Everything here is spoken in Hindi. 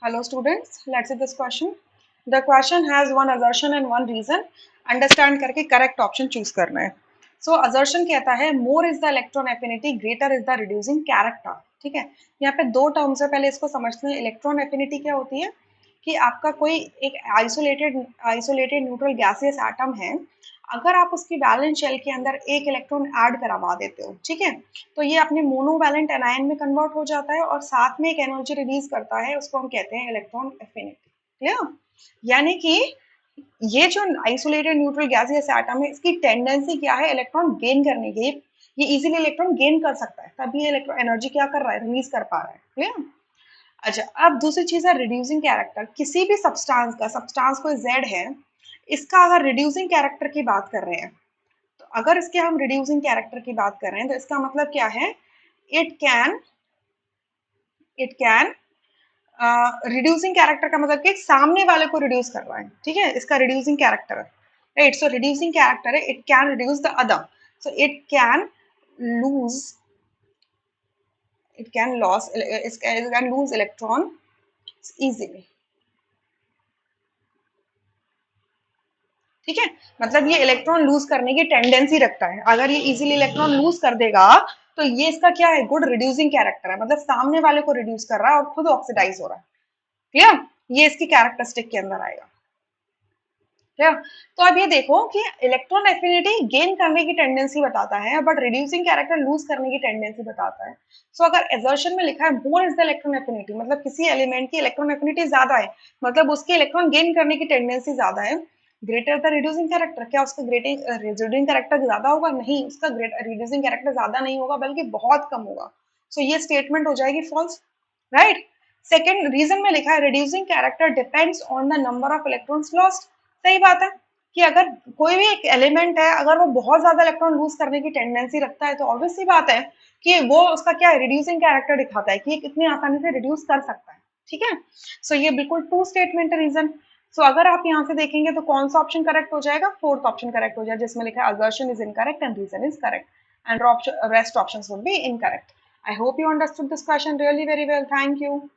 Hello students, let's see this question. The question has one assertion and one reason. Understand करके correct option choose करना है. So assertion कहता है more is the electron affinity, greater is the reducing character. ठीक है, यहाँ पे दो टर्म्स है, पहले इसको समझते हैं. इलेक्ट्रॉन एफिनिटी क्या होती है कि आपका कोई एक आइसोलेटेड न्यूट्रल गैसियस एटम है, अगर आप उसकी वैलेंस शेल के अंदर एक इलेक्ट्रॉन ऐड करवा देते हो, ठीक है, तो ये अपने मोनोवैलेंट एनायन में कन्वर्ट हो जाता है और साथ में एक एनर्जी रिलीज करता है, उसको हम कहते हैं इलेक्ट्रॉन एफिनिटी. क्लियर? यानी कि ये जो आइसोलेटेड न्यूट्रल गैसियस एटम है, इसकी टेंडेंसी क्या है इलेक्ट्रॉन गेन करने की. ये इजीली इलेक्ट्रॉन गेन कर सकता है, तभी इलेक्ट्रॉन एनर्जी क्या कर रहा है, रिलीज कर पा रहा है. क्लियर? अच्छा, अब दूसरी चीज है रिड्यूसिंग कैरेक्टर. किसी भी सब्सटेंस कोई जेड है, इसका अगर रिड्यूसिंग कैरेक्टर की बात कर रहे हैं, तो अगर इसके हम रिड्यूसिंग कैरेक्टर की बात कर रहे हैं तो इसका मतलब क्या है, इट कैन रिड्यूसिंग कैरेक्टर का मतलब कि सामने वाले को रिड्यूस कर रहा है. ठीक है, इसका रिड्यूसिंग कैरेक्टर है. राइट, सो रिड्यूसिंग कैरेक्टर है, it can reduce the other, so it can lose electron easily. ठीक है, मतलब ये इलेक्ट्रॉन लूज करने की टेंडेंसी रखता है. अगर ये इजीली इलेक्ट्रॉन लूज कर देगा तो ये इसका क्या है, गुड रिड्यूसिंग कैरेक्टर है, मतलब सामने वाले को रिड्यूस कर रहा है और खुद ऑक्सीडाइज हो रहा है. क्लियर? ये इसकी कैरेक्टरिस्टिक के अंदर आएगा. क्लियर? तो अब ये देखो कि इलेक्ट्रॉन एफिनिटी गेन करने की टेंडेंसी बताता है, बट रिड्यूसिंग कैरेक्टर लूज करने की टेंडेंसी बताता है. सो अगर एजर्शन में लिखा है more is the electron affinity, मतलब किसी एलिमेंट की इलेक्ट्रॉन एफिनिटी ज्यादा है, मतलब उसके इलेक्ट्रॉन गेन करने की टेंडेंसी ज्यादा है. ग्रेटर द रिड्यूसिंग कैरेक्टर, क्या उसका रिड्यूसिंग कैरेक्टर ज्यादा होगा? नहीं, उसका रिड्यूसिंग कैरेक्टर ज्यादा नहीं होगा, बल्कि बहुत कम होगा. सो ये स्टेटमेंट हो जाएगी फॉल्स. राइट? सेकेंड रीजन में लिखा है reducing character depends on the number of electrons lost. सही बात है कि अगर कोई भी एक एलिमेंट है, अगर वो बहुत ज्यादा इलेक्ट्रॉन लूज करने की टेंडेंसी रखता है, तो ऑब्वियस सी बात है कि वो उसका क्या है, रिड्यूसिंग कैरेक्टर दिखाता है कि ये कितनी आसानी से रिड्यूस कर सकता है. ठीक है, सो ये बिल्कुल टू स्टेटमेंट रीजन. सो अगर आप यहाँ से देखेंगे तो कौन सा ऑप्शन करेक्ट हो जाएगा, फोर्थ ऑप्शन करेक्ट हो जाएगा, जिसमें लिखा है assertion is incorrect and reason is correct and rest options would be incorrect. I hope you understood this question really very well. Thank you.